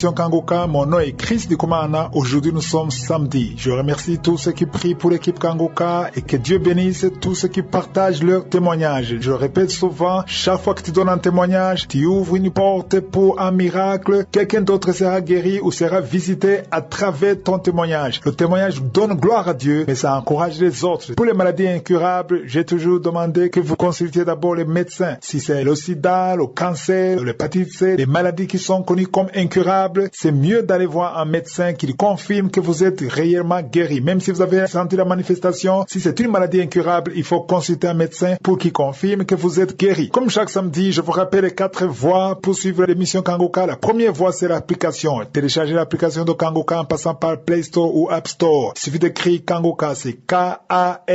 Kangoka, mon nom est Chris Ndikumana. Aujourd'hui, nous sommes samedi. Je remercie tous ceux qui prient pour l'équipe Kangoka et que Dieu bénisse tous ceux qui partagent leurs témoignages. Je le répète souvent, chaque fois que tu donnes un témoignage, tu ouvres une porte pour un miracle. Quelqu'un d'autre sera guéri ou sera visité à travers ton témoignage. Le témoignage donne gloire à Dieu, mais ça encourage les autres. Pour les maladies incurables, j'ai toujours demandé que vous consultiez d'abord les médecins. Si c'est le sida, le cancer, l'hépatite C, les maladies qui sont connues comme incurables, c'est mieux d'aller voir un médecin qui confirme que vous êtes réellement guéri. Même si vous avez senti la manifestation, si c'est une maladie incurable, il faut consulter un médecin pour qu'il confirme que vous êtes guéri. Comme chaque samedi, je vous rappelle les 4 voies pour suivre l'émission Kangoka. La première voie, c'est l'application. Téléchargez l'application de Kangoka en passant par Play Store ou App Store. Il suffit d'écrire Kangoka, c'est K-A-N-G-U-K-A.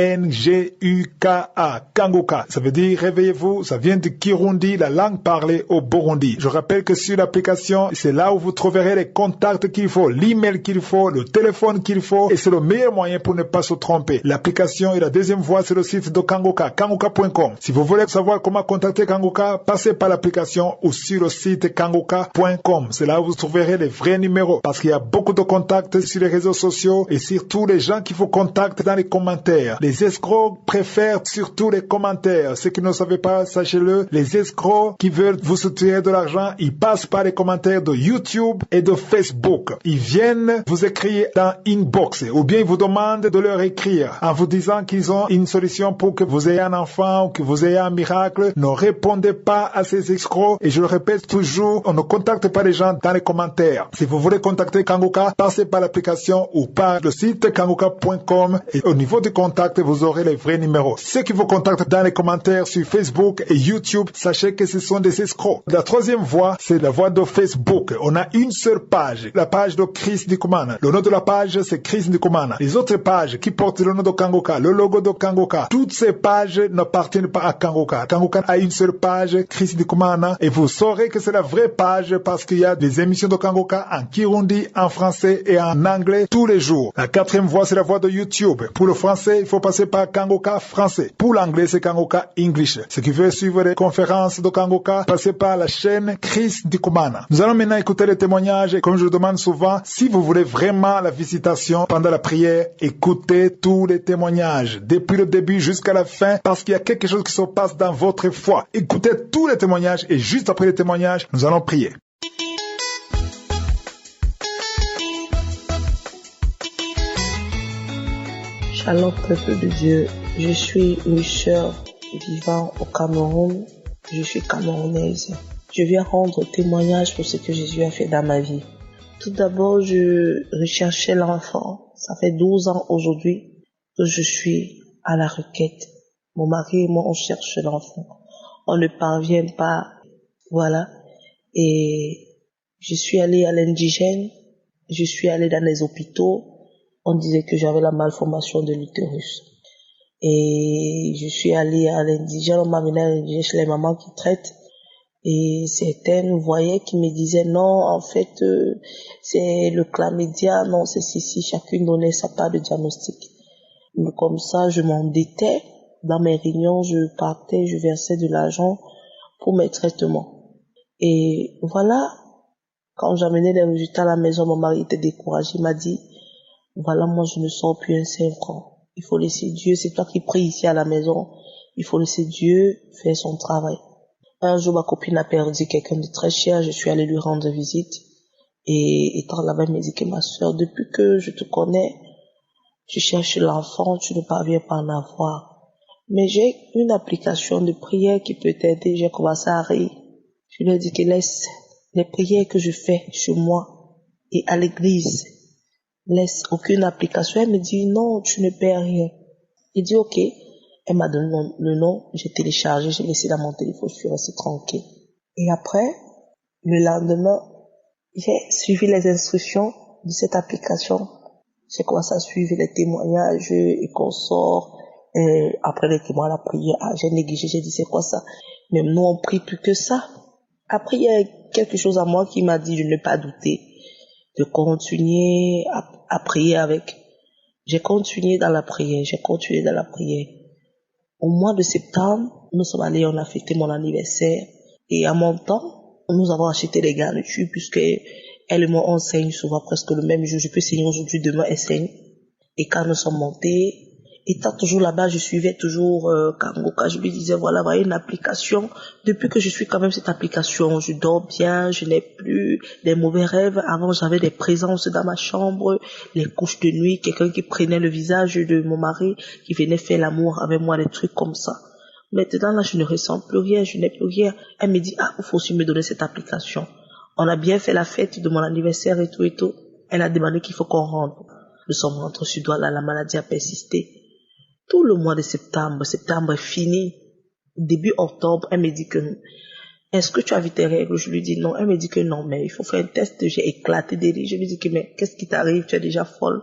Kangoka, ça veut dire réveillez-vous, ça vient de Kirundi, la langue parlée au Burundi. Je rappelle que sur l'application, c'est là où vous trouverez les contacts qu'il faut, l'email qu'il faut, le téléphone qu'il faut, et c'est le meilleur moyen pour ne pas se tromper. L'application et la deuxième voie, c'est le site de Kangoka, kangoka.com. Si vous voulez savoir comment contacter Kangoka, passez par l'application ou sur le site kangoka.com. C'est là où vous trouverez les vrais numéros, parce qu'il y a beaucoup de contacts sur les réseaux sociaux et surtout les gens qui vous contactent dans les commentaires. Les escrocs préfèrent surtout les commentaires. Ceux qui ne savent pas, sachez-le, les escrocs qui veulent vous soutirer de l'argent, ils passent par les commentaires de YouTube et de Facebook. Ils viennent vous écrire dans inbox ou bien ils vous demandent de leur écrire en vous disant qu'ils ont une solution pour que vous ayez un enfant ou que vous ayez un miracle. Ne répondez pas à ces escrocs et je le répète toujours, on ne contacte pas les gens dans les commentaires. Si vous voulez contacter Kangoka, passez par l'application ou par le site kangoka.com et au niveau du contact, vous aurez les vrais numéros. Ceux qui vous contactent dans les commentaires sur Facebook et YouTube, sachez que ce sont des escrocs. La troisième voie, c'est la voie de Facebook. On a une seule page, la page de Chris Ndikumana. Le nom de la page, c'est Chris Ndikumana. Les autres pages qui portent le nom de Kangoka, le logo de Kangoka, toutes ces pages n'appartiennent pas à Kangoka. Kangoka a une seule page, Chris Ndikumana, et vous saurez que c'est la vraie page parce qu'il y a des émissions de Kangoka en Kirundi, en français et en anglais tous les jours. La quatrième voie, c'est la voie de YouTube. Pour le français, il faut passer par Kangoka français. Pour l'anglais, c'est Kangoka English. Ce qui veut suivre les conférences de Kangoka, passez par la chaîne Chris Ndikumana. Nous allons maintenant écouter les témoignages et comme je le demande souvent, si vous voulez vraiment la visitation pendant la prière, écoutez tous les témoignages depuis le début jusqu'à la fin parce qu'il y a quelque chose qui se passe dans votre foi. Écoutez tous les témoignages et juste après les témoignages, nous allons prier. Shalom peuple de Dieu, je suis une sœur vivant au Cameroun, je suis camerounaise. Je viens rendre témoignage pour ce que Jésus a fait dans ma vie. Tout d'abord, je recherchais l'enfant. Ça fait 12 ans aujourd'hui que je suis à la requête. Mon mari et moi, on cherche l'enfant. On ne parvient pas. Voilà. Et je suis allée à l'indigène. Je suis allée dans les hôpitaux. On disait que j'avais la malformation de l'utérus. Et je suis allée à l'indigène. On m'a amené à l'indigène chez les mamans qui traitent. Et certaines voyaient qui me disaient non, en fait, c'est le chlamydia, non, c'est si, chacune donnait sa part de diagnostic. Mais comme ça, je m'endettais. Dans mes réunions, je partais, je versais de l'argent pour mes traitements. Et voilà, quand j'amenais les résultats à la maison, mon mari était découragé. Il m'a dit, voilà, moi, je ne sors plus un 5 ans. Il faut laisser Dieu, c'est toi qui pries ici à la maison. Il faut laisser Dieu faire son travail. Un jour, ma copine a perdu quelqu'un de très cher. Je suis allée lui rendre visite. Et étant là-bas, elle m'a dit que ma soeur, depuis que je te connais, tu cherches l'enfant, tu ne parviens pas à en avoir. Mais j'ai une application de prière qui peut t'aider. J'ai commencé à rire. Je lui ai dit que laisse les prières que je fais chez moi et à l'église. Laisse aucune application. Elle me dit non, tu ne perds rien. Il dit ok. Elle m'a donné le nom, j'ai téléchargé, j'ai laissé dans mon téléphone, je suis restée tranquille. Et après, le lendemain, j'ai suivi les instructions de cette application. J'ai commencé à suivre les témoignages et qu'on sort. Et après les témoignages, la prière, j'ai négligé, j'ai dit c'est quoi ça? Même nous, on prie plus que ça. Après, il y a quelque chose à moi qui m'a dit de ne pas douter, de continuer à prier avec. J'ai continué dans la prière. Au mois de septembre, nous sommes allés, on a fêté mon anniversaire. Et à mon temps, nous avons acheté des garnitures puisque Elle et moi, on saigne souvent presque le même jour. Je peux saigner aujourd'hui, demain, elle saigne. Et quand nous sommes montés, étant toujours là-bas, je suivais toujours Kangoka. Je lui disais, voilà une application. Depuis que je suis quand même cette application, je dors bien, je n'ai plus des mauvais rêves. Avant, j'avais des présences dans ma chambre, les couches de nuit, quelqu'un qui prenait le visage de mon mari, qui venait faire l'amour avec moi, des trucs comme ça. Maintenant, là, je ne ressens plus rien, je n'ai plus rien. Elle me dit, il faut aussi me donner cette application. On a bien fait la fête de mon anniversaire et tout et tout. Elle a demandé qu'il faut qu'on rentre. Nous sommes rentrés sur Douala, la maladie a persisté. Tout le mois de septembre est fini. Début octobre, elle me dit que, est-ce que tu as vu tes règles? Je lui dis non. Elle me dit que non, mais il faut faire un test. J'ai éclaté des rires. Je lui dis que, mais qu'est-ce qui t'arrive? Tu es déjà folle.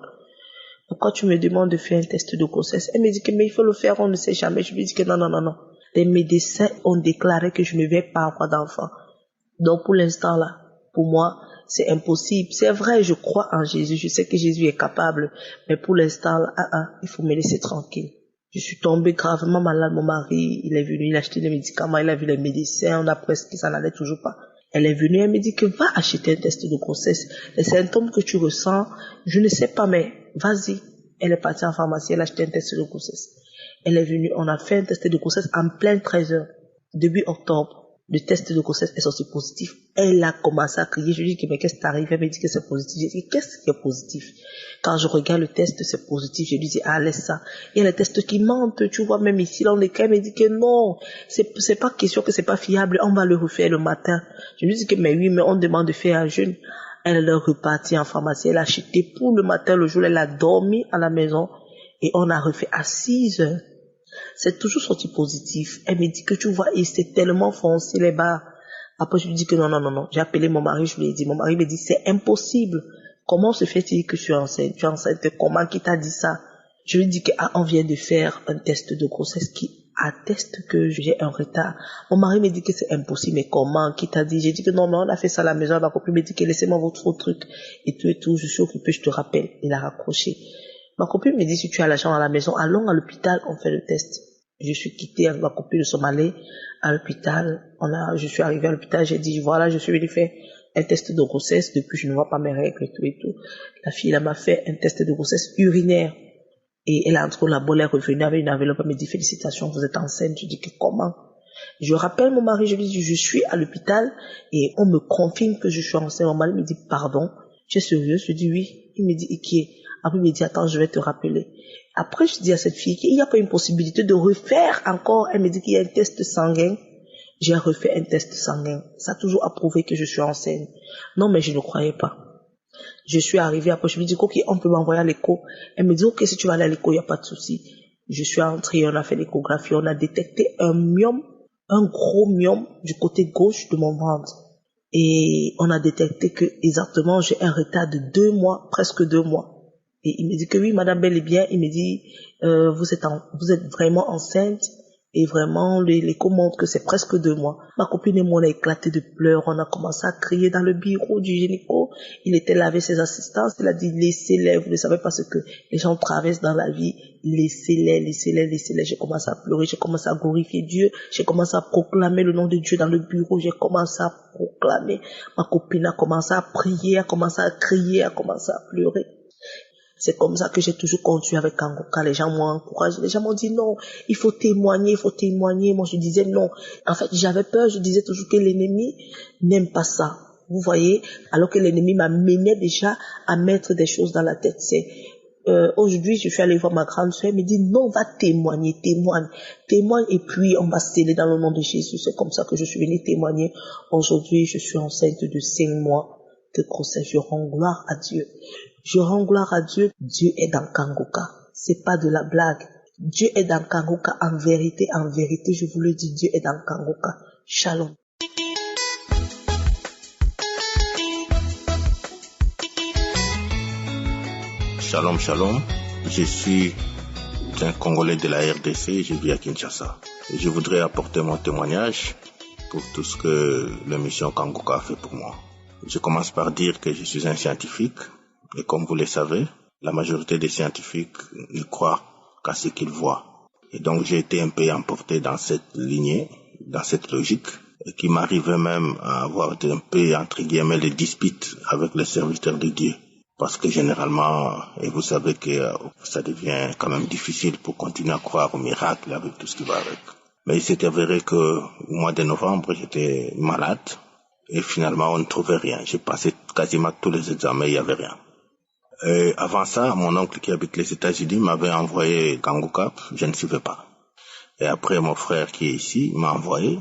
Pourquoi tu me demandes de faire un test de grossesse? Elle me dit que, mais il faut le faire, on ne sait jamais. Je lui dis que non. Les médecins ont déclaré que je ne vais pas avoir d'enfant. Donc, pour l'instant, là, pour moi, c'est impossible. C'est vrai, je crois en Jésus. Je sais que Jésus est capable. Mais pour l'instant, il faut me laisser tranquille. Je suis tombée gravement malade. Mon mari, il est venu, il a acheté des médicaments, il a vu les médecins, on a presque, ça n'allait toujours pas. Elle est venue, elle me dit que va acheter un test de grossesse. Les symptômes que tu ressens, je ne sais pas, mais vas-y. Elle est partie en pharmacie, elle a acheté un test de grossesse. Elle est venue, on a fait un test de grossesse en plein 13 heures. Début octobre. Le test de grossesse est sorti positif. Elle a commencé à crier. Je lui dis, mais qu'est-ce qui t'arrive? Elle me dit que c'est positif. J'ai dit, qu'est-ce qui est positif? Quand je regarde le test, c'est positif. Je lui dis, laisse ça. Il y a les tests qui mentent. Tu vois, même ici, dans les cas, elle me dit que non. C'est pas question que c'est pas fiable. On va le refaire le matin. Je lui dis que, mais oui, mais on demande de faire un jeûne. Elle est repartie en pharmacie. Elle a acheté pour le matin, le jour, elle a dormi à la maison. Et on a refait à 6 heures. C'est toujours sorti positif. Elle me dit que tu vois, et c'est tellement foncé les bas. Après, je lui dis que non. J'ai appelé mon mari, je lui ai dit. Mon mari me dit, c'est impossible. Comment se fait-il que tu es enceinte? Tu es enceinte, comment? Qui t'a dit ça? Je lui dis que, on vient de faire un test de grossesse qui atteste que j'ai un retard. Mon mari me dit que c'est impossible, mais comment? Qui t'a dit? J'ai dit que non, mais on a fait ça à la maison. Ma copine me dit que laissez-moi votre truc. Et tout, je suis occupée, je te rappelle. Il a raccroché. Ma copine me dit, si tu as l'argent à la maison, allons à l'hôpital, on fait le test. Je suis quittée avec ma copine, nous sommes allés à l'hôpital. Je suis arrivée à l'hôpital, j'ai dit, voilà, je suis venue faire un test de grossesse, depuis je ne vois pas mes règles et tout. La fille, elle m'a fait un test de grossesse urinaire. Et elle a entré au labo, elle est revenue avec une enveloppe, elle me dit, félicitations, vous êtes enceinte. Je dis que comment? Je rappelle mon mari, je lui dis, je suis à l'hôpital et on me confirme que je suis enceinte. Mon mari me dit, pardon, tu es sérieux? Je dis oui. Il me dit, et qui est? Après, il me dit, attends, je vais te rappeler. Après, je dis à cette fille qu'il n'y a pas une possibilité de refaire encore. Elle me dit qu'il y a un test sanguin. J'ai refait un test sanguin. Ça a toujours approuvé que je suis enceinte. Non, mais je ne croyais pas. Je suis arrivée après, je lui dis, ok, on peut m'envoyer à l'écho. Elle me dit, ok, si tu vas aller à l'écho, il n'y a pas de souci. Je suis entrée, on a fait l'échographie, on a détecté un myome, un gros myome du côté gauche de mon ventre. Et on a détecté que exactement j'ai un retard de 2 mois, presque 2 mois. Et il me dit que oui, madame, bel et bien, il me dit, vous êtes vraiment enceinte. Et vraiment, l'écho montre que c'est presque 2 mois. Ma copine et moi, on a éclaté de pleurs. On a commencé à crier dans le bureau du gynéco. Il était là avec ses assistantes. Il a dit, laissez-les. Vous ne savez pas ce que les gens traversent dans la vie. Laissez-les. J'ai commencé à pleurer. J'ai commencé à glorifier Dieu. J'ai commencé à proclamer le nom de Dieu dans le bureau. J'ai commencé à proclamer. Ma copine a commencé à prier, a commencé à crier, a commencé à pleurer. C'est comme ça que j'ai toujours continué avec Kangoka. Les gens m'ont encouragé. Les gens m'ont dit non, il faut témoigner. Moi, je disais non. En fait, j'avais peur. Je disais toujours que l'ennemi n'aime pas ça. Vous voyez? Alors que l'ennemi m'amenait déjà à mettre des choses dans la tête. Aujourd'hui, je suis allée voir ma grande soeur. Elle me dit non, va témoigne. Et puis, on va sceller dans le nom de Jésus. C'est comme ça que je suis venue témoigner. Aujourd'hui, je suis enceinte de 5 mois de grossesse. Je rends gloire à Dieu. Je rends gloire à Dieu. Dieu est dans Kangoka. C'est pas de la blague. Dieu est dans Kangoka. En vérité, je vous le dis, Dieu est dans Kangoka. Shalom. Shalom. Je suis un Congolais de la RDC. Je vis à Kinshasa. Je voudrais apporter mon témoignage pour tout ce que l'émission Kangoka a fait pour moi. Je commence par dire que je suis un scientifique. Et comme vous le savez, la majorité des scientifiques ne croient qu'à ce qu'ils voient. Et donc j'ai été un peu emporté dans cette lignée, dans cette logique. et qui m'arrivait même à avoir un peu, entre guillemets, des disputes avec les serviteurs de Dieu. Parce que généralement, et vous savez que ça devient quand même difficile pour continuer à croire au miracle avec tout ce qui va avec. Mais il s'est avéré que au mois de novembre, j'étais malade et finalement on ne trouvait rien. J'ai passé quasiment tous les examens, il n'y avait rien. Et avant ça, mon oncle qui habite les États-Unis m'avait envoyé Kangoo-Cap, je ne suivais pas. Et après, mon frère qui est ici m'a envoyé,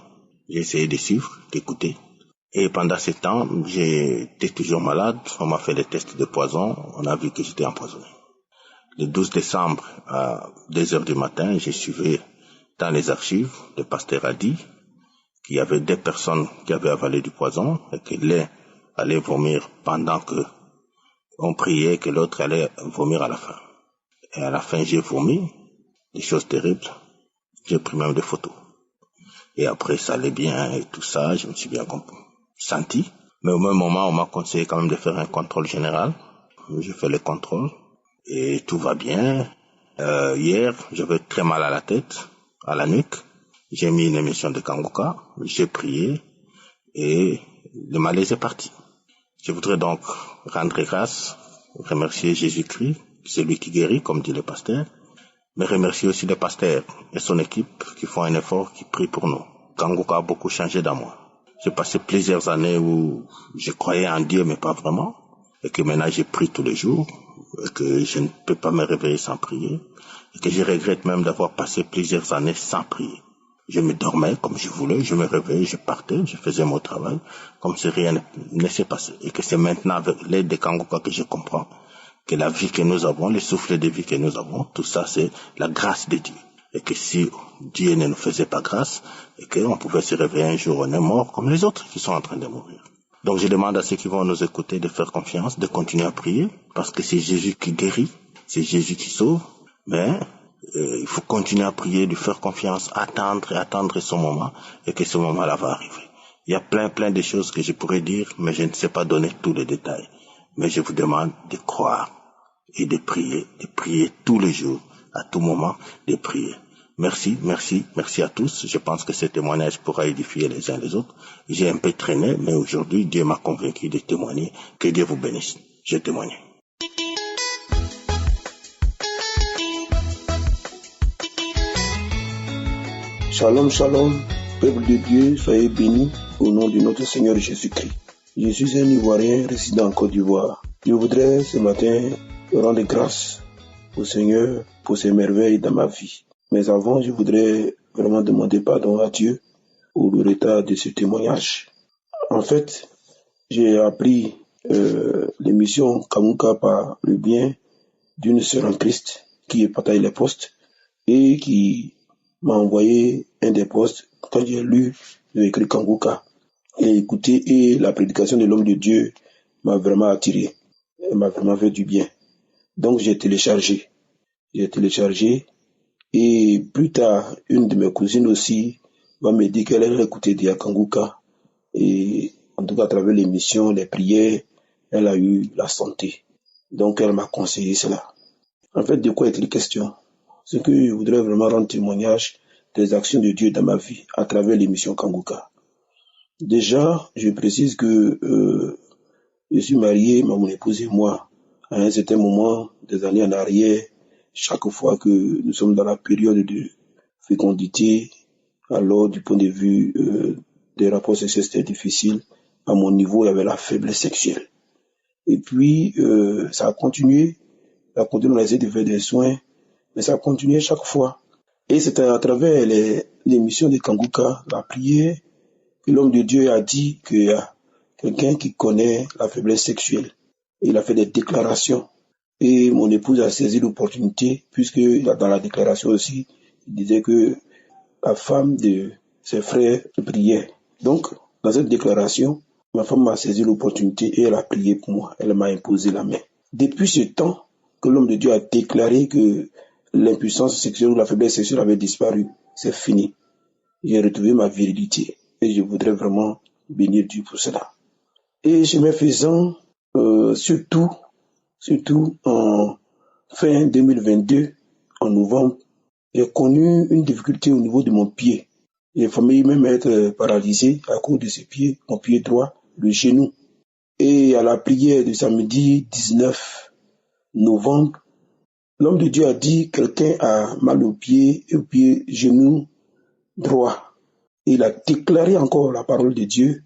j'ai essayé de suivre, d'écouter. Et pendant ce temps, j'étais toujours malade, on m'a fait des tests de poison, on a vu que j'étais empoisonné. Le 12 décembre, à 2h du matin, j'ai suivi dans les archives, le pasteur a dit qu'il y avait des personnes qui avaient avalé du poison et que l'un allait vomir pendant que on priait, que l'autre allait vomir à la fin. Et à la fin, j'ai vomi, des choses terribles. J'ai pris même des photos. Et après, ça allait bien et tout ça, je me suis bien senti. Mais au même moment, on m'a conseillé quand même de faire un contrôle général. J'ai fait le contrôle et tout va bien. Hier, j'avais très mal à la tête, à la nuque. J'ai mis une émission de Kangoo-Cap, j'ai prié et le malaise est parti. Je voudrais donc rendre grâce, remercier Jésus-Christ, celui qui guérit, comme dit le pasteur, mais remercier aussi le pasteur et son équipe qui font un effort, qui prient pour nous. Kangoo-Cap a beaucoup changé dans moi. J'ai passé plusieurs années où je croyais en Dieu, mais pas vraiment, et que maintenant j'ai prie tous les jours, et que je ne peux pas me réveiller sans prier, et que je regrette même d'avoir passé plusieurs années sans prier. Je me dormais comme je voulais, je me réveillais, je partais, je faisais mon travail, comme si rien ne s'est passé. Et que c'est maintenant avec l'aide de Kangoo-Cap que je comprends que la vie que nous avons, le souffle de vie que nous avons, tout ça c'est la grâce de Dieu. Et que si Dieu ne nous faisait pas grâce, et qu'on pouvait se réveiller un jour, on est mort comme les autres qui sont en train de mourir. Donc je demande à ceux qui vont nous écouter de faire confiance, de continuer à prier, parce que c'est Jésus qui guérit, c'est Jésus qui sauve, mais il faut continuer à prier, de faire confiance, attendre son moment, et que ce moment-là va arriver. Il y a plein de choses que je pourrais dire, mais je ne sais pas donner tous les détails. Mais je vous demande de croire et de prier tous les jours, à tout moment, de prier. Merci à tous. Je pense que ce témoignage pourra édifier les uns les autres. J'ai un peu traîné, mais aujourd'hui, Dieu m'a convaincu de témoigner. Que Dieu vous bénisse. Je témoigne. Shalom, shalom, peuple de Dieu, soyez bénis au nom de notre Seigneur Jésus-Christ. Je suis un Ivoirien résident en Côte d'Ivoire. Je voudrais ce matin rendre grâce au Seigneur pour ses merveilles dans ma vie. Mais avant, je voudrais vraiment demander pardon à Dieu pour le retard de ce témoignage. En fait, j'ai appris l'émission Kangoo-Cap par le bien d'une sœur en Christ qui partage les postes et qui m'a envoyé un des posts quand j'ai lu écrit Kangoo-Cap et écouté, et la prédication de l'homme de Dieu m'a vraiment attiré. Elle m'a vraiment fait du bien. Donc j'ai téléchargé. Et plus tard, une de mes cousines aussi m'a dit qu'elle allait écouter des Kangoo-Cap. Et en tout cas, à travers l'émission, les prières, elle a eu la santé. Donc elle m'a conseillé cela. En fait, de quoi est-il question? C'est que je voudrais vraiment rendre témoignage des actions de Dieu dans ma vie à travers l'émission Kangoo-Cap. Déjà, je précise que je suis marié, mon épouse et moi, à un certain moment des années en arrière, chaque fois que nous sommes dans la période de fécondité, alors du point de vue des rapports sexuels, c'était difficile. À mon niveau, il y avait la faiblesse sexuelle. Et puis, ça a continué. On a essayé de faire des soins, mais ça a continué chaque fois. Et c'était à travers l'émission de Kangoo-Cap, la prière, que l'homme de Dieu a dit qu'il y a quelqu'un qui connaît la faiblesse sexuelle. Et il a fait des déclarations. Et mon épouse a saisi l'opportunité, puisque dans la déclaration aussi, il disait que la femme de ses frères priait. Donc, dans cette déclaration, ma femme m'a saisi l'opportunité et elle a prié pour moi. Elle m'a imposé la main. Depuis ce temps que l'homme de Dieu a déclaré que l'impuissance sexuelle ou la faiblesse sexuelle avait disparu, c'est fini. J'ai retrouvé ma virilité et je voudrais vraiment bénir Dieu pour cela. Et chemin faisant, surtout en fin 2022, en novembre, j'ai connu une difficulté au niveau de mon pied. J'ai failli même être paralysé à cause de ce pied, mon pied droit, le genou. Et à la prière du samedi 19 novembre, l'homme de Dieu a dit quelqu'un a mal au pied genou droit. Et il a déclaré encore la parole de Dieu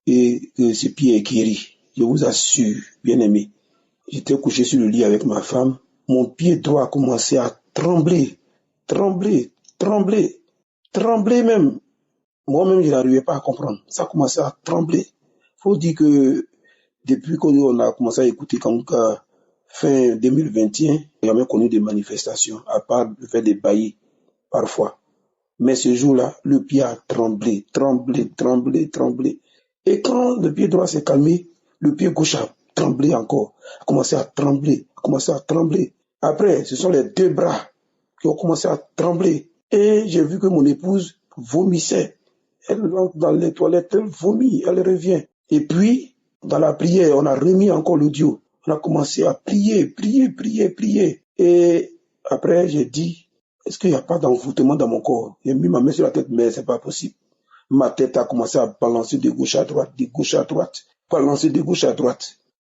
et que ce pied est guéri. Je vous assure, bien-aimé, j'étais couché sur le lit avec ma femme. Mon pied droit a commencé à trembler même. Moi-même, je n'arrivais pas à comprendre. Ça a commencé à trembler. Faut dire que depuis qu'on a commencé à écouter Kanguka fin 2021, il n'y a jamais connu de manifestations, à part le fait des baillis, parfois. Mais ce jour-là, le pied a tremblé. Et quand le pied droit s'est calmé, le pied gauche a tremblé encore, a commencé à trembler. Après, ce sont les deux bras qui ont commencé à trembler. Et j'ai vu que mon épouse vomissait. Elle rentre dans les toilettes, elle vomit, elle revient. Et puis, dans la prière, on a remis encore l'audio. On a commencé à prier. Et après, j'ai dit, est-ce qu'il n'y a pas d'envoûtement dans mon corps? J'ai mis ma main sur la tête, mais c'est pas possible. Ma tête a commencé à balancer de gauche à droite.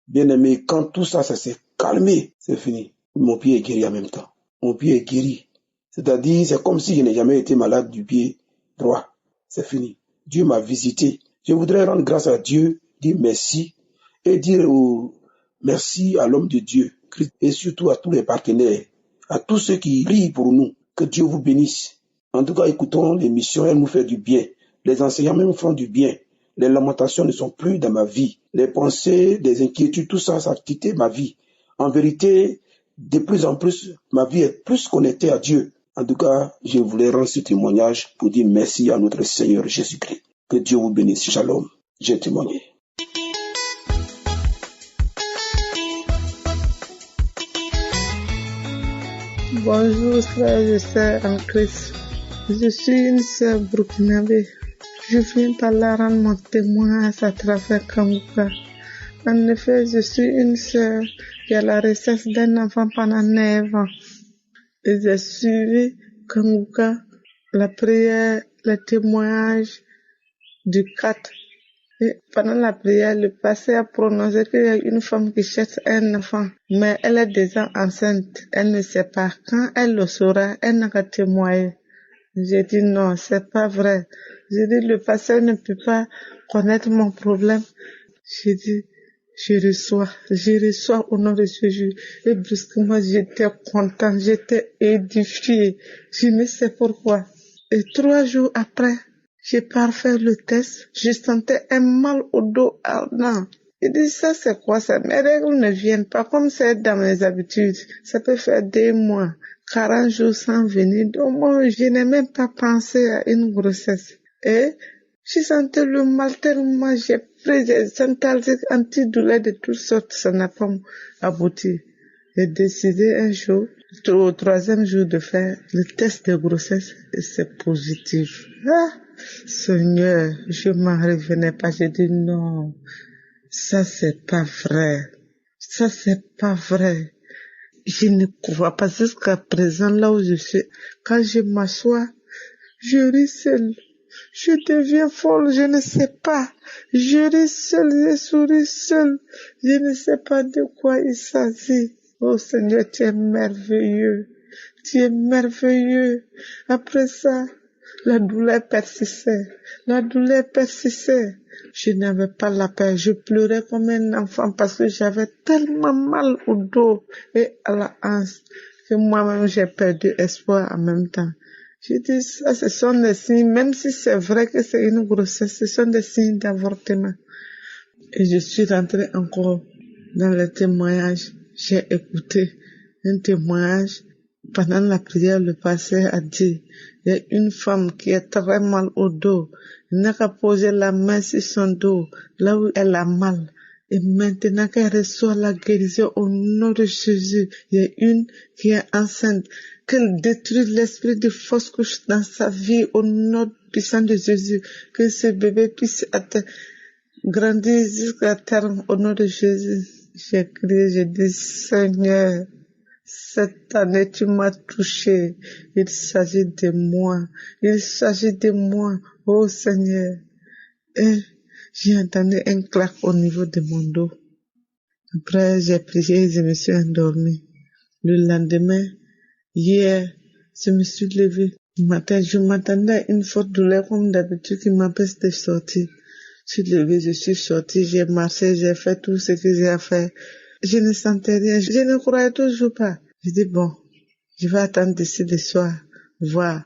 Bien aimé, quand tout ça s'est calmé, c'est fini. Mon pied est guéri en même temps. C'est-à-dire, c'est comme si je n'ai jamais été malade du pied droit. C'est fini. Dieu m'a visité. Je voudrais rendre grâce à Dieu, dire merci et dire merci à l'homme de Dieu, Christ, et surtout à tous les partenaires, à tous ceux qui prient pour nous. Que Dieu vous bénisse. En tout cas, écoutons l'émission, elle nous fait du bien. Les enseignants me font du bien. Les lamentations ne sont plus dans ma vie. Les pensées, les inquiétudes, tout ça, ça a quitté ma vie. En vérité, de plus en plus, ma vie est plus connectée à Dieu. En tout cas, je voulais rendre ce témoignage pour dire merci à notre Seigneur Jésus-Christ. Que Dieu vous bénisse. Shalom. J'ai témoigné. Bonjour frères et sœurs en Christ. Je suis une sœur burkinabé. Je viens par là rendre mon témoignage à travers Kanguka. En effet, je suis une sœur qui a la recherche d'un enfant pendant 9 ans. Et j'ai suivi Kanguka, la prière, le témoignage du 4. Et pendant la prière, le pasteur a prononcé qu'il y a une femme qui cherche un enfant, mais elle est déjà enceinte. Elle ne sait pas. Quand elle le saura, elle n'a qu'à témoigner. J'ai dit non, c'est pas vrai. J'ai dit le pasteur ne peut pas connaître mon problème. J'ai dit je reçois au nom de Jésus. Et brusquement, j'étais contente, j'étais édifiée. Je ne sais pourquoi. Et 3 jours après, j'ai parfait le test. Je sentais un mal au dos ardent. J'ai dit ça c'est quoi ça? Mes règles ne viennent pas comme c'est dans mes habitudes. Ça peut faire 2 mois, 40 jours sans venir. Donc moi, je n'ai même pas pensé à une grossesse. Et je sentais le mal tellement, j'ai pris des antalgiques antidouleurs de toutes sortes, ça n'a pas abouti. J'ai décidé un jour, au 3e jour de faire le test de grossesse et c'est positif. Seigneur, je m'en revenais pas, j'ai dit non, ça c'est pas vrai. Je ne crois pas jusqu'à présent là où je suis. Quand je m'assois, je ris seul. Je deviens folle, je ne sais pas. Je ris seul, je souris seul. Je ne sais pas de quoi il s'agit. Oh Seigneur, tu es merveilleux. Après ça, la douleur persistait. Je n'avais pas la paix. Je pleurais comme un enfant parce que j'avais tellement mal au dos et à la hanche que moi-même j'ai perdu espoir en même temps. Je dis ça, ce sont des signes, même si c'est vrai que c'est une grossesse, ce sont des signes d'avortement. Et je suis rentrée encore dans le témoignage. J'ai écouté un témoignage. Pendant la prière, le pasteur a dit, il y a une femme qui est très mal au dos. Elle n'a qu'à poser la main sur son dos, là où elle a mal. Et maintenant qu'elle reçoit la guérison au nom de Jésus, il y a une qui est enceinte. Qu'elle détruit l'esprit de fausse couche dans sa vie au nom puissant de Jésus. Que ce bébé puisse grandir jusqu'à terme au nom de Jésus. J'ai crié, j'ai dit, Seigneur, Cette année, tu m'as touché. Il s'agit de moi. Il s'agit de moi, oh Seigneur. Et j'ai entendu un clac au niveau de mon dos. Après, j'ai prié, je me suis endormi. Le lendemain, hier, je me suis levée. Le matin, je m'attendais à une forte douleur comme d'habitude qui m'empêche de sortir. Je suis levée, je suis sortie, j'ai marché, j'ai fait tout ce que j'ai à faire. Je ne sentais rien, je ne croyais toujours pas. Je dis bon, je vais attendre d'ici le soir, voir.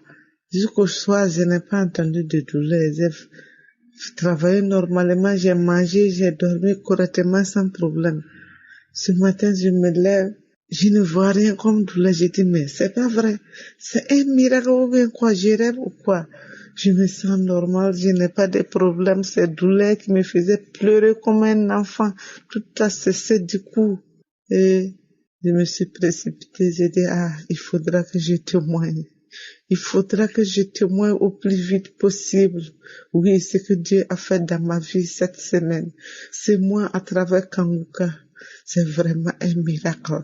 Jusqu'au soir, je n'ai pas entendu de douleur. J'ai travaillé normalement, j'ai mangé, j'ai dormi correctement sans problème. Ce matin, je me lève, je ne vois rien comme douleur. Je dis mais c'est pas vrai, c'est un miracle ou bien quoi, je rêve ou quoi? Je me sens normal, je n'ai pas de problème. Cette douleur qui me faisait pleurer comme un enfant, tout a cessé du coup. Et je me suis précipitée, j'ai dit, il faudra que je témoigne. Il faudra que je témoigne au plus vite possible. Oui, ce que Dieu a fait dans ma vie cette semaine. C'est moi à travers Kanguka. C'est vraiment un miracle.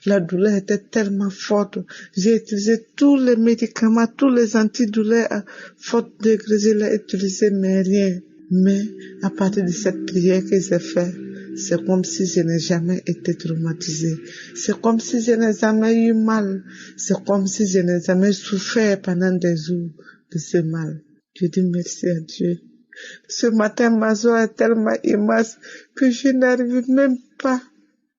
La douleur était tellement forte. J'ai utilisé tous les médicaments, tous les antidouleurs à fort degré. Je l'ai utilisé, mais rien. Mais à partir de cette prière que j'ai faite, c'est comme si je n'ai jamais été traumatisée. C'est comme si je n'ai jamais eu mal. C'est comme si je n'ai jamais souffert pendant des jours de ce mal. Je dis merci à Dieu. Ce matin, ma joie est tellement immense que je n'arrive même pas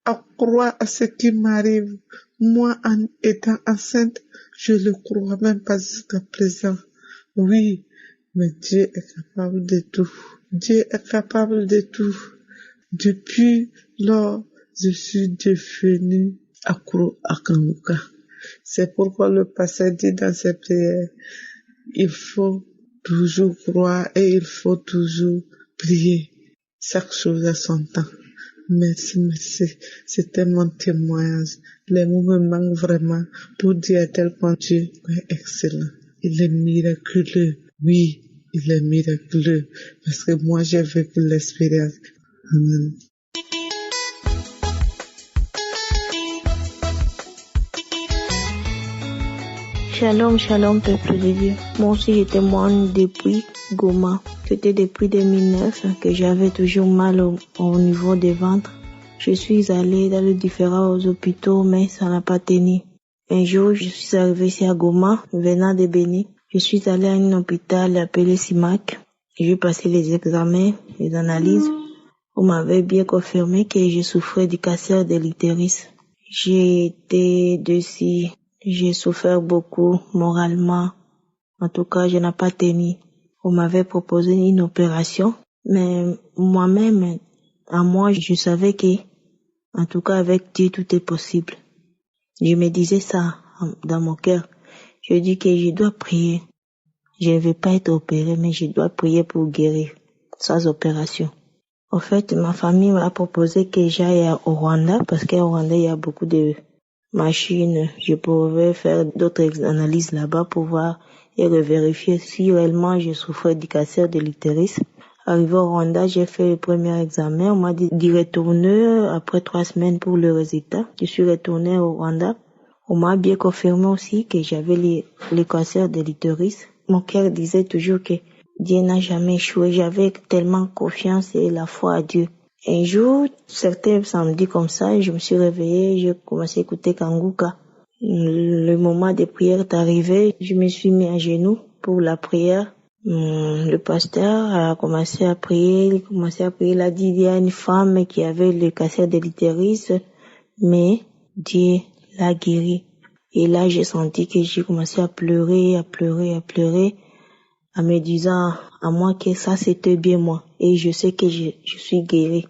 à croire à ce qui m'arrive. Moi, en étant enceinte, je ne le crois même pas jusqu'à présent. Oui, mais Dieu est capable de tout. Dieu est capable de tout. Depuis lors, je suis devenue accro à Kanguka. C'est pourquoi le pasteur dit dans ses prières, il faut toujours croire et il faut toujours prier. Chaque chose à son temps. Merci, merci. C'était mon témoignage. Les mots me manquent vraiment pour dire à tel point Dieu est excellent. Il est miraculeux. Oui, il est miraculeux. Parce que moi, j'ai vécu l'expérience. Amen. Shalom, shalom, peuple de Dieu. Moi aussi, je témoigne depuis Goma. C'était depuis 2009 que j'avais toujours mal au niveau des ventres. Je suis allée dans les différents hôpitaux, mais ça n'a pas tenu. Un jour, je suis arrivée ici à Goma, venant de Béni. Je suis allée à un hôpital appelé Simac. J'ai passé les examens, les analyses. On m'avait bien confirmé que je souffrais du cancer de l'utérus. J'ai été dessus. J'ai souffert beaucoup moralement. En tout cas, je n'ai pas tenu. On m'avait proposé une opération, mais moi-même, je savais que, en tout cas, avec Dieu, tout est possible. Je me disais ça dans mon cœur. Je dis que je dois prier. Je ne vais pas être opérée, mais je dois prier pour guérir, sans opération. En fait, ma famille m'a proposé que j'aille au Rwanda, parce qu'au Rwanda, il y a beaucoup de machines. Je pouvais faire d'autres analyses là-bas pour voir et revérifier si réellement je souffrais du cancer de l'utérus. Arrivé au Rwanda, j'ai fait le premier examen. On m'a dit d'y retourner après 3 semaines pour le résultat. Je suis retournée au Rwanda. On m'a bien confirmé aussi que j'avais le cancer de l'utérus. Mon cœur disait toujours que Dieu n'a jamais échoué. J'avais tellement confiance et la foi à Dieu. Un jour, certains samedis comme ça, je me suis réveillée, j'ai commencé à écouter Kanguka. Le moment de prière est arrivé, je me suis mis à genoux pour la prière. Le pasteur a commencé à prier, il a dit il y a une femme qui avait le cancer de l'utérus, mais Dieu l'a guéri. Et là, j'ai senti que j'ai commencé à pleurer, en me disant à moi que ça c'était bien moi. Et je sais que je suis guérie.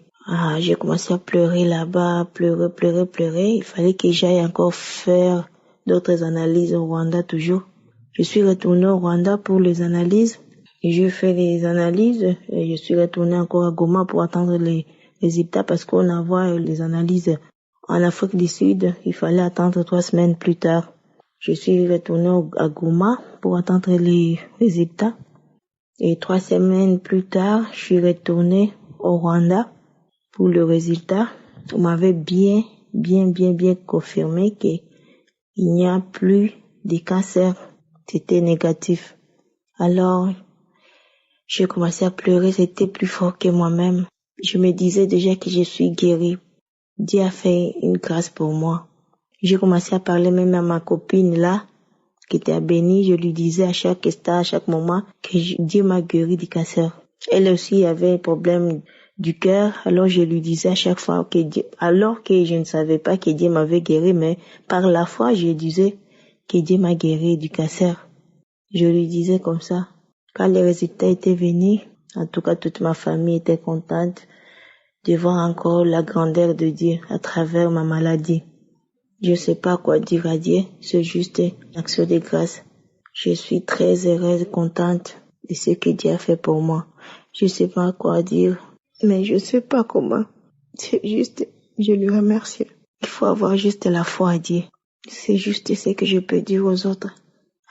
J'ai commencé à pleurer là-bas, pleurer. Il fallait que j'aille encore faire d'autres analyses au Rwanda toujours. Je suis retournée au Rwanda pour les analyses. Et j'ai fait les analyses et je suis retournée encore à Goma pour attendre les résultats parce qu'on envoie les analyses en Afrique du Sud. Il fallait attendre 3 semaines plus tard. Je suis retournée à Goma pour attendre les résultats. Et 3 semaines plus tard, je suis retournée au Rwanda pour le résultat. On m'avait bien confirmé que il n'y a plus de cancer. C'était négatif. Alors, j'ai commencé à pleurer, c'était plus fort que moi-même. Je me disais déjà que je suis guérie. Dieu a fait une grâce pour moi. J'ai commencé à parler même à ma copine là, qui était à Béni. Je lui disais à chaque instant, à chaque moment, que Dieu m'a guéri du cancer. Elle aussi avait un problème du cœur, alors je lui disais à chaque fois que Dieu, alors que je ne savais pas que Dieu m'avait guéri, mais par la foi, je disais que Dieu m'a guéri du cancer. Je lui disais comme ça. Quand les résultats étaient venus, en tout cas toute ma famille était contente de voir encore la grandeur de Dieu à travers ma maladie. Je ne sais pas quoi dire à Dieu, c'est juste une action de grâce. Je suis très heureuse, contente de ce que Dieu a fait pour moi. Je ne sais pas quoi dire, mais je ne sais pas comment. C'est juste, je lui remercie. Il faut avoir juste la foi à Dieu. C'est juste ce que je peux dire aux autres.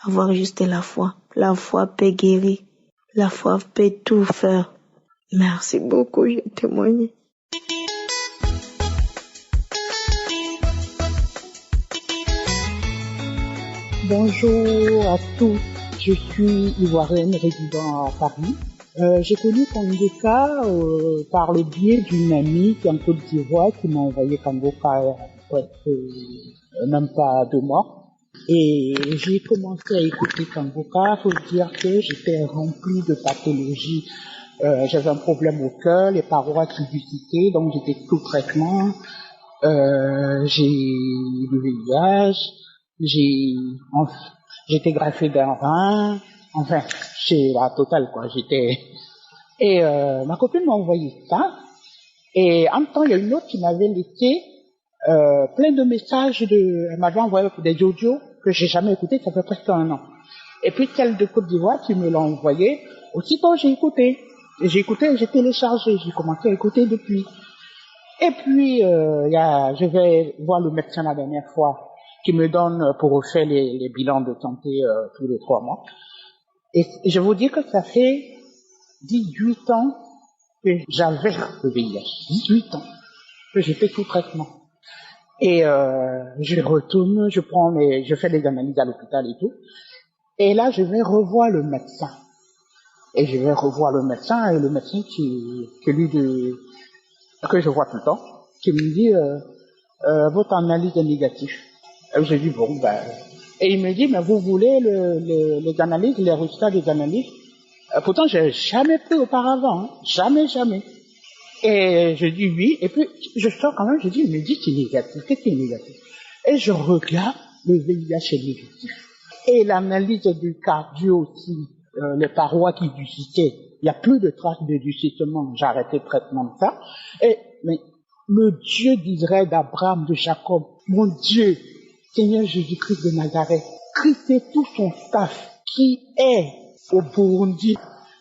Avoir juste la foi. La foi peut guérir. La foi peut tout faire. Merci beaucoup, j'ai témoigné. Bonjour à tous, je suis ivoirienne résidant à Paris. J'ai connu Kangoka par le biais d'une amie qui est en Côte d'Ivoire qui m'a envoyé Kangoka même pas 2 mois. Et j'ai commencé à écouter Kangoka. Faut dire que j'étais remplie de pathologies. J'avais un problème au cœur, les parois qui visitaient, donc j'étais sous traitement. J'ai le VIH. J'étais greffé d'un rein, enfin, c'est la totale, quoi, et ma copine m'a envoyé ça, et en même temps, il y a une autre qui m'avait laissé, plein de messages elle m'avait envoyé des audios que j'ai jamais écoutés, ça fait presque 1 an. Et puis, celle de Côte d'Ivoire qui me l'a envoyé, aussitôt j'ai écouté, j'ai téléchargé, j'ai commencé à écouter depuis. Et puis, je vais voir le médecin la dernière fois, qui me donne pour refaire les bilans de santé tous les 3 mois. Et je vous dis que ça fait 18 ans que j'avais le VIH. 18 ans que j'étais sous traitement. Et je retourne, je fais des analyses à l'hôpital et tout. Et là, je vais revoir le médecin. Et le médecin que je vois tout le temps, qui me dit votre analyse est négative. Et je dis bon et il me dit mais vous voulez les analyses, les résultats des analyses. Pourtant j'ai jamais pris auparavant, hein. Jamais. Et je dis oui, et puis je sors quand même, je dis il me dit c'est négatif, qu'est-ce qui est négatif? Et je regarde, le VIH est négatif. Et l'analyse du cardio aussi, les parois qui ducitaient, il n'y a plus de traces de ducitement, j'ai arrêté le traitement de ça. Mais le Dieu d'Israël, d'Abraham, de Jacob, mon Dieu, Seigneur Jésus-Christ de Nazareth, Christ et tout son staff qui est au Burundi.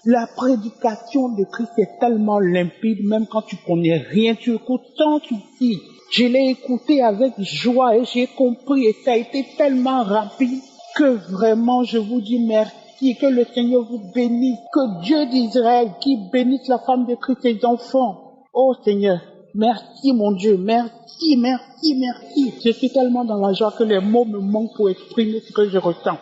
La prédication de Christ est tellement limpide, même quand tu connais rien, tu écoutes sans souci. Je l'ai écouté avec joie et j'ai compris et ça a été tellement rapide que vraiment je vous dis merci, que le Seigneur vous bénisse, que Dieu d'Israël qui bénisse la femme de Christ et ses enfants. Oh Seigneur, merci mon Dieu, merci. Je suis tellement dans la joie que les mots me manquent pour exprimer ce que je ressens.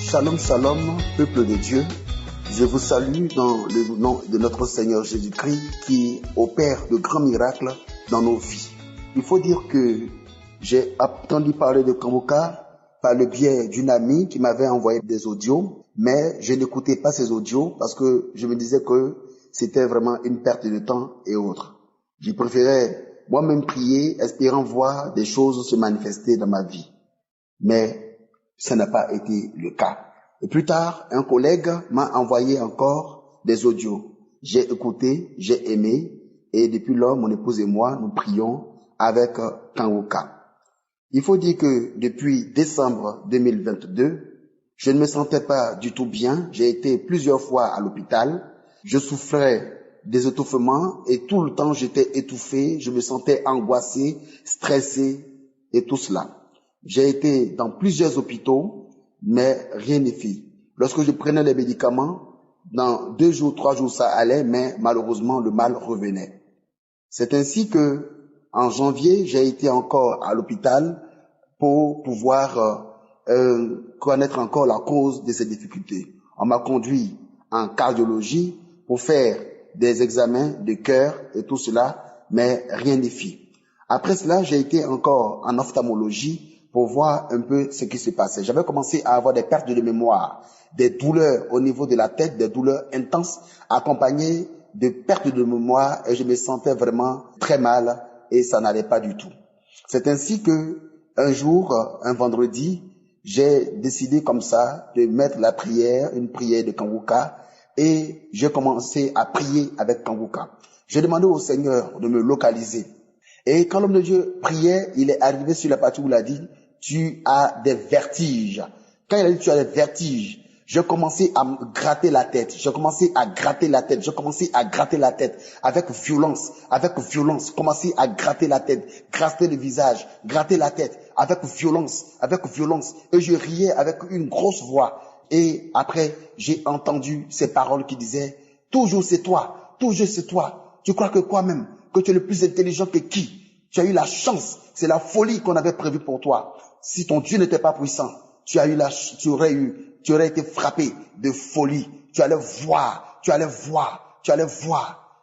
Shalom, shalom, peuple de Dieu. Je vous salue dans le nom de notre Seigneur Jésus-Christ qui opère de grands miracles dans nos vies. Il faut dire que j'ai entendu parler de Kangoka par le biais d'une amie qui m'avait envoyé des audios, mais je n'écoutais pas ces audios parce que je me disais que c'était vraiment une perte de temps et autres. Je préférais moi-même prier, espérant voir des choses se manifester dans ma vie. Mais ça n'a pas été le cas. Et plus tard, un collègue m'a envoyé encore des audios. J'ai écouté, j'ai aimé, et depuis lors, mon épouse et moi, nous prions avec Kangoka. Il faut dire que depuis décembre 2022, je ne me sentais pas du tout bien. J'ai été plusieurs fois à l'hôpital. Je souffrais des étouffements et tout le temps j'étais étouffé. Je me sentais angoissé, stressé et tout cela. J'ai été dans plusieurs hôpitaux, mais rien n'est fait. Lorsque je prenais les médicaments, dans 2 jours, 3 jours, ça allait, mais malheureusement, le mal revenait. C'est ainsi que, en janvier, j'ai été encore à l'hôpital pour pouvoir connaître encore la cause de ces difficultés. On m'a conduit en cardiologie pour faire des examens de cœur et tout cela, mais rien n'y fit. Après cela, j'ai été encore en ophtalmologie pour voir un peu ce qui se passait. J'avais commencé à avoir des pertes de mémoire, des douleurs au niveau de la tête, des douleurs intenses, accompagnées de pertes de mémoire, et je me sentais vraiment très mal et ça n'allait pas du tout. C'est ainsi que un jour, un vendredi, j'ai décidé comme ça de mettre la prière, une prière de Kanguka, et j'ai commencé à prier avec Kanguka. J'ai demandé au Seigneur de me localiser. Et quand l'homme de Dieu priait, il est arrivé sur la partie où il a dit, tu as des vertiges. Quand il a dit, tu as des vertiges, j'ai commencé à me gratter la tête. J'ai commencé à gratter la tête. J'ai commencé à gratter la tête avec violence, commencer à gratter la tête, gratter le visage, gratter la tête avec violence. Et je riais avec une grosse voix. Et après, j'ai entendu ces paroles qui disaient, toujours c'est toi, toujours c'est toi. Tu crois que quoi même? Que tu es le plus intelligent que qui? Tu as eu la chance, c'est la folie qu'on avait prévue pour toi. Si ton Dieu n'était pas puissant, tu aurais été frappé de folie. Tu allais voir.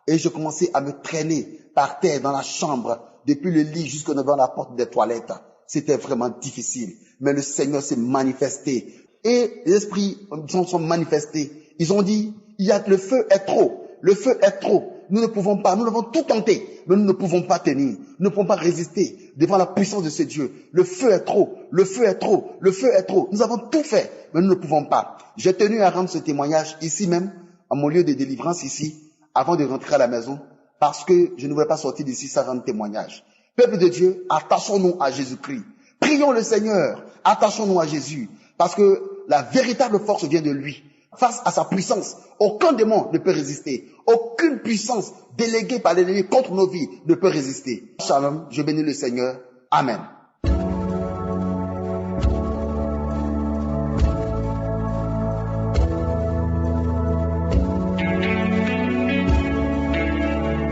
Et je commençais à me traîner par terre dans la chambre, depuis le lit jusqu'au devant la porte des toilettes. C'était vraiment difficile. Mais le Seigneur s'est manifesté. Et les esprits sont manifestés. Ils ont dit, le feu est trop. Le feu est trop. Nous ne pouvons pas, nous avons tout tenté, mais nous ne pouvons pas tenir. Nous ne pouvons pas résister devant la puissance de ce Dieu. Le feu est trop. Nous avons tout fait, mais nous ne pouvons pas. J'ai tenu à rendre ce témoignage ici même, à mon lieu de délivrance ici, avant de rentrer à la maison, parce que je ne voulais pas sortir d'ici sans rendre témoignage. Peuple de Dieu, attachons-nous à Jésus-Christ. Prions le Seigneur, attachons-nous à Jésus, parce que la véritable force vient de lui. Face à sa puissance, aucun démon ne peut résister. Aucune puissance déléguée par l'ennemi contre nos vies ne peut résister. Shalom, je bénis le Seigneur. Amen.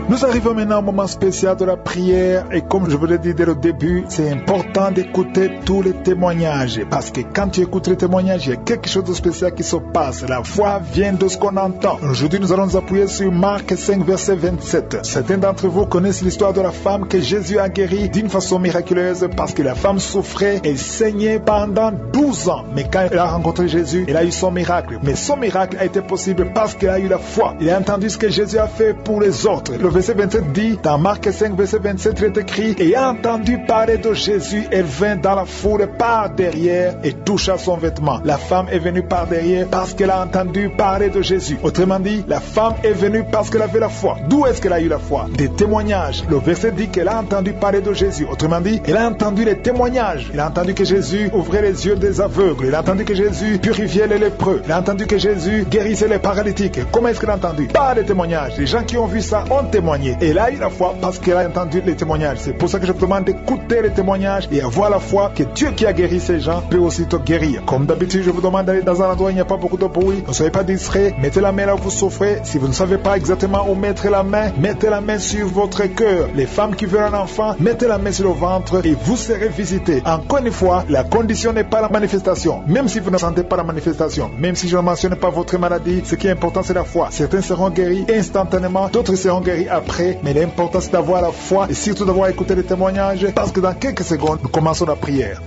Nous arrivons maintenant au moment spécial de la prière et comme je vous l'ai dit dès le début, c'est important d'écouter tous les témoignages parce que quand tu écoutes les témoignages, il y a quelque chose de spécial qui se passe. La foi vient de ce qu'on entend. Aujourd'hui, nous allons nous appuyer sur Marc 5, verset 27. Certains d'entre vous connaissent l'histoire de la femme que Jésus a guérie d'une façon miraculeuse parce que la femme souffrait et saignait pendant 12 ans. Mais quand elle a rencontré Jésus, elle a eu son miracle. Mais son miracle a été possible parce qu'elle a eu la foi. Elle a entendu ce que Jésus a fait pour les autres. Le verset 27 dit, dans Marc 5, verset 27, il est écrit, ayant entendu parler de Jésus, elle vint dans la foule par derrière et toucha son vêtement. La femme est venue par derrière parce qu'elle a entendu parler de Jésus. Autrement dit, la femme est venue parce qu'elle avait la foi. D'où est-ce qu'elle a eu la foi? Des témoignages. Le verset dit qu'elle a entendu parler de Jésus. Autrement dit, elle a entendu les témoignages. Elle a entendu que Jésus ouvrait les yeux des aveugles. Elle a entendu que Jésus purifiait les lépreux. Elle a entendu que Jésus guérissait les paralytiques. Comment est-ce qu'elle a entendu? Par les témoignages. Les gens qui ont vu ça ont témoigné. Et elle a eu la foi parce qu'elle a entendu les témoignages. C'est pour ça que je vous demande d'écouter les témoignages et avoir la foi que Dieu qui a guéri ces gens peut aussi te guérir. Comme d'habitude, je vous demande d'aller dans un endroit où il n'y a pas beaucoup de bruit. Ne soyez pas distrait. Mettez la main là où vous souffrez. Si vous ne savez pas exactement où mettre la main, mettez la main sur votre cœur. Les femmes qui veulent un enfant, mettez la main sur le ventre et vous serez visité. Encore une fois, la condition n'est pas la manifestation. Même si vous ne sentez pas la manifestation, même si je ne mentionne pas votre maladie, ce qui est important c'est la foi. Certains seront guéris instantanément, d'autres seront guéris après, mais l'important c'est d'avoir la foi et surtout d'avoir écouté les témoignages parce que dans quelques secondes, nous commençons la prière.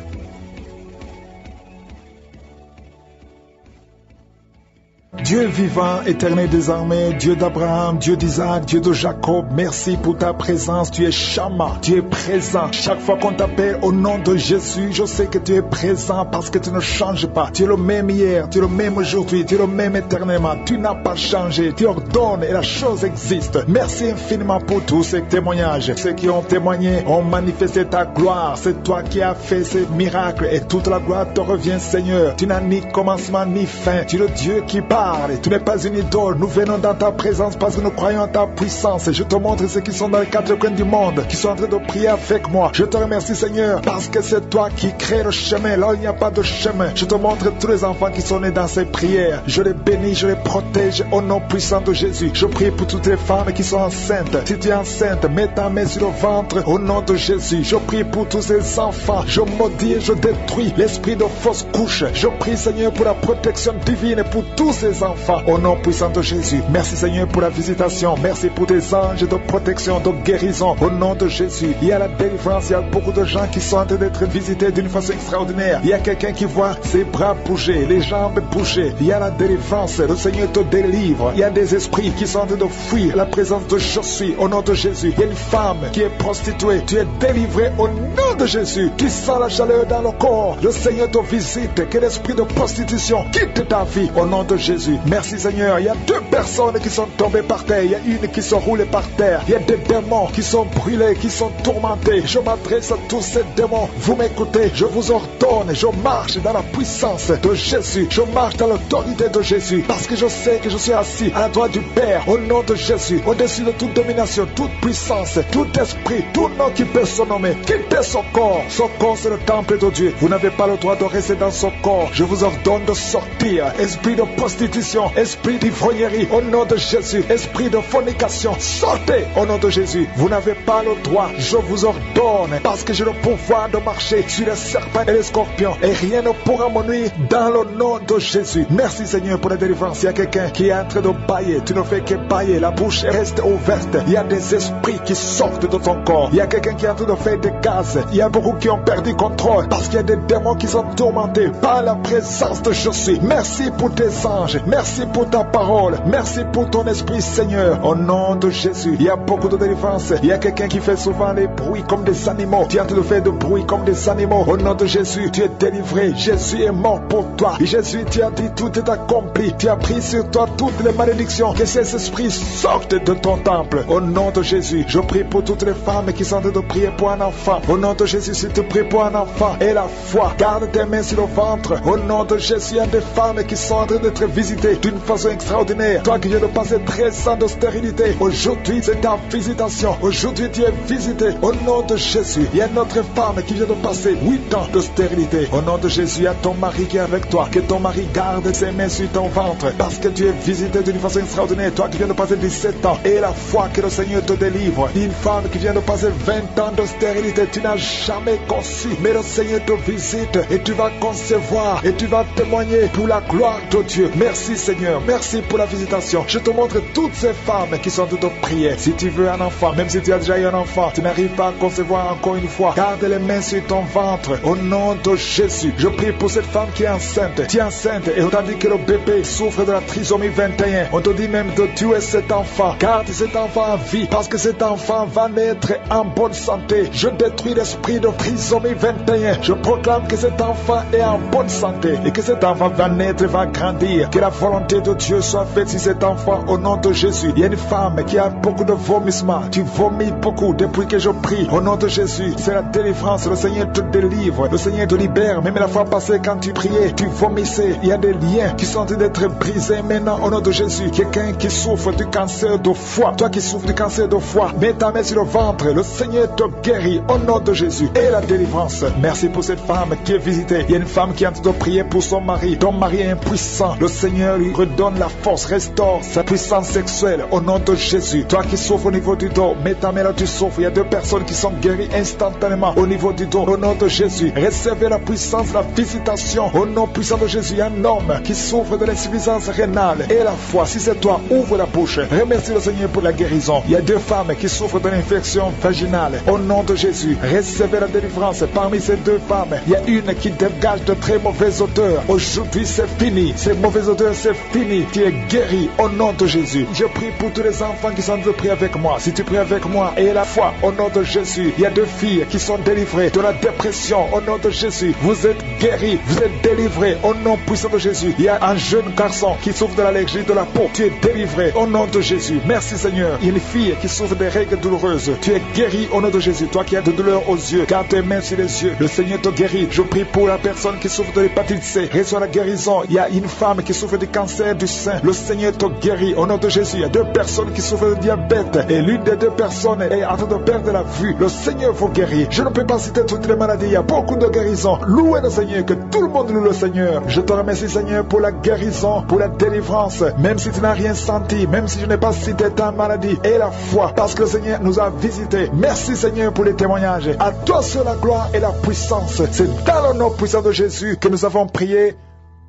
Dieu vivant, éternel des armées, Dieu d'Abraham, Dieu d'Isaac, Dieu de Jacob, merci pour ta présence. Tu es Shama, tu es présent. Chaque fois qu'on t'appelle au nom de Jésus, je sais que tu es présent parce que tu ne changes pas. Tu es le même hier, tu es le même aujourd'hui, tu es le même éternellement. Tu n'as pas changé, tu ordonnes et la chose existe. Merci infiniment pour tous ces témoignages. Ceux qui ont témoigné ont manifesté ta gloire. C'est toi qui as fait ces miracles et toute la gloire te revient, Seigneur. Tu n'as ni commencement ni fin. Tu es le Dieu qui parle. parles. Tu n'es pas une idole. Nous venons dans ta présence parce que nous croyons en ta puissance. Je te montre ceux qui sont dans les quatre coins du monde, qui sont en train de prier avec moi. Je te remercie, Seigneur, parce que c'est toi qui crée le chemin là où il n'y a pas de chemin. Je te montre tous les enfants qui sont nés dans ces prières. Je les bénis, je les protège au nom puissant de Jésus. Je prie pour toutes les femmes qui sont enceintes. Si tu es enceinte, mets ta main sur le ventre au nom de Jésus. Je prie pour tous ces enfants. Je maudis et je détruis l'esprit de fausse couche. Je prie, Seigneur, pour la protection divine pour tous ces enfants au nom puissant de Jésus. Merci, Seigneur, pour la visitation. Merci pour tes anges de protection, de guérison au nom de Jésus. Il y a la délivrance. Il y a beaucoup de gens qui sont en train d'être visités d'une façon extraordinaire. Il y a quelqu'un qui voit ses bras bouger, les jambes bouger. Il y a la délivrance. Le Seigneur te délivre. Il y a des esprits qui sont en train de fuir la présence de je suis au nom de Jésus. Il y a une femme qui est prostituée. Tu es délivré au nom de Jésus. Tu sens la chaleur dans le corps. Le Seigneur te visite. Que l'esprit de prostitution quitte ta vie au nom de Jésus. Merci, Seigneur. Il y a 2 personnes qui sont tombées par terre. Il y a une qui sont roulées par terre. Il y a des démons qui sont brûlés, qui sont tourmentés. Je m'adresse à tous ces démons. Vous m'écoutez. Je vous ordonne. Je marche dans la puissance de Jésus. Je marche dans l'autorité de Jésus. Parce que je sais que je suis assis à la droite du Père au nom de Jésus. Au-dessus de toute domination, toute puissance, tout esprit, tout nom qui peut se nommer. Quittez son corps. Son corps, c'est le temple de Dieu. Vous n'avez pas le droit de rester dans son corps. Je vous ordonne de sortir. Esprit de prostitution, esprit d'ivrognerie, au nom de Jésus. Esprit de fornication, sortez au nom de Jésus. Vous n'avez pas le droit. Je vous ordonne, parce que j'ai le pouvoir de marcher sur les serpents et les scorpions. Et rien ne pourra me nuire dans le nom de Jésus. Merci, Seigneur, pour la délivrance. Il y a quelqu'un qui est en train de bailler. Tu ne fais que bailler. La bouche reste ouverte. Il y a des esprits qui sortent de ton corps. Il y a quelqu'un qui est en train de faire des gaz. Il y a beaucoup qui ont perdu contrôle parce qu'il y a des démons qui sont tourmentés par la présence de Jésus. Merci pour tes anges. Merci pour ta parole. Merci pour ton esprit, Seigneur. Au nom de Jésus, il y a beaucoup de délivrance. Il y a quelqu'un qui fait souvent des bruits comme des animaux. Tu es en train de faire des bruits comme des animaux. Au nom de Jésus, tu es délivré. Jésus est mort pour toi. Et Jésus, tu as dit tout est accompli. Tu as pris sur toi toutes les malédictions. Que ces esprits sortent de ton temple. Au nom de Jésus, je prie pour toutes les femmes qui sont en train de prier pour un enfant. Au nom de Jésus, si tu pries pour un enfant et la foi, garde tes mains sur le ventre. Au nom de Jésus, il y a des femmes qui sont en train d'être visitées d'une façon extraordinaire. Toi qui viens de passer 13 ans de stérilité, aujourd'hui c'est ta visitation. Aujourd'hui tu es visité. Au nom de Jésus, il y a une autre femme qui vient de passer 8 ans de stérilité. Au nom de Jésus, il y a ton mari qui est avec toi. Que ton mari garde ses mains sur ton ventre, parce que tu es visité d'une façon extraordinaire. Toi qui viens de passer 17 ans et la foi que le Seigneur te délivre. Une femme qui vient de passer 20 ans de stérilité, tu n'as jamais conçu, mais le Seigneur te visite et tu vas concevoir et tu vas témoigner pour la gloire de Dieu. Merci, Seigneur. Merci pour la visitation. Je te montre toutes ces femmes qui sont en train de prier. Si tu veux un enfant, même si tu as déjà eu un enfant, tu n'arrives pas à concevoir encore une fois, garde les mains sur ton ventre. Au nom de Jésus, je prie pour cette femme qui est enceinte. Tu es enceinte et on t'a dit que le bébé souffre de la trisomie 21. On te dit même de tuer cet enfant. Garde cet enfant en vie, parce que cet enfant va naître en bonne santé. Je détruis l'esprit de trisomie 21. Je proclame que cet enfant est en bonne santé et que cet enfant va naître, va grandir. Que la volonté de Dieu soit faite sur cet enfant au nom de Jésus. Il y a une femme qui a beaucoup de vomissements. Tu vomis beaucoup depuis que je prie. Au nom de Jésus, c'est la délivrance. Le Seigneur te délivre. Le Seigneur te libère. Même la fois passée, quand tu priais, tu vomissais. Il y a des liens qui sont en train d'être brisés maintenant au nom de Jésus. Quelqu'un qui souffre du cancer de foie. Toi qui souffres du cancer de foie, mets ta main sur le ventre. Le Seigneur te guérit au nom de Jésus. Et la délivrance. Merci pour cette femme qui est visitée. Il y a une femme qui est en train de prier pour son mari. Ton mari est impuissant. Le Seigneur lui redonne la force, restaure sa puissance sexuelle au nom de Jésus. Toi qui souffres au niveau du dos, mets ta main là, tu souffres. Il y a 2 personnes qui sont guéries instantanément au niveau du dos. Au nom de Jésus, recevez la puissance, la visitation au nom puissant de Jésus. Il y a un homme qui souffre de l'insuffisance rénale et la foi. Si c'est toi, ouvre la bouche. Remercie le Seigneur pour la guérison. Il y a 2 femmes qui souffrent de l'infection vaginale. Au nom de Jésus, recevez la délivrance. Parmi ces 2 femmes, il y a une qui dégage de très mauvaises odeurs. Aujourd'hui, c'est fini. Ces mauvaises odeurs, c'est fini. Tu es guéri au nom de Jésus. Je prie pour tous les enfants qui sont en train de prier avec moi. Si tu pries avec moi et la foi au nom de Jésus, il y a 2 filles qui sont délivrées de la dépression au nom de Jésus. Vous êtes guéris, vous êtes délivrés au nom puissant de Jésus. Il y a un jeune garçon qui souffre de l'allergie de la peau. Tu es délivré au nom de Jésus. Merci, Seigneur. Il y a une fille qui souffre des règles douloureuses. Tu es guéri au nom de Jésus. Toi qui as de douleurs aux yeux, garde tes mains sur les yeux. Le Seigneur te guérit. Je prie pour la personne qui souffre de l'hépatite C. Reçois la guérison. Il y a une femme qui souffre du cancer du sein, le Seigneur te guérit. Au nom de Jésus, il y a 2 personnes qui souffrent de diabète et l'une des 2 personnes est en train de perdre la vue. Le Seigneur vous guérit. Je ne peux pas citer toutes les maladies. Il y a beaucoup de guérisons. Louez le Seigneur, que tout le monde loue le Seigneur. Je te remercie, Seigneur, pour la guérison, pour la délivrance. Même si tu n'as rien senti, même si je n'ai pas cité ta maladie, et la foi, parce que le Seigneur nous a visités. Merci, Seigneur, pour les témoignages. À toi seul la gloire et la puissance. C'est dans le nom puissant de Jésus que nous avons prié.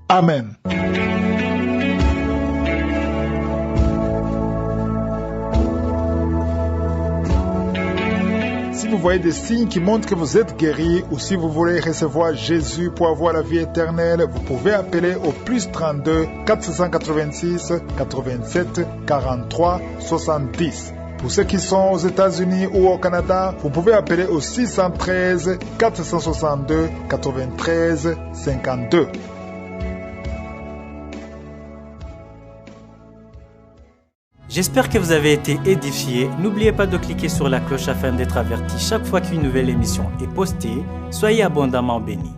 Amen. Si vous voyez des signes qui montrent que vous êtes guéri, ou si vous voulez recevoir Jésus pour avoir la vie éternelle, vous pouvez appeler au plus 32 486 87 43 70. Pour ceux qui sont aux États-Unis ou au Canada, vous pouvez appeler au 613 462 93 52. J'espère que vous avez été édifiés. N'oubliez pas de cliquer sur la cloche afin d'être averti chaque fois qu'une nouvelle émission est postée. Soyez abondamment bénis.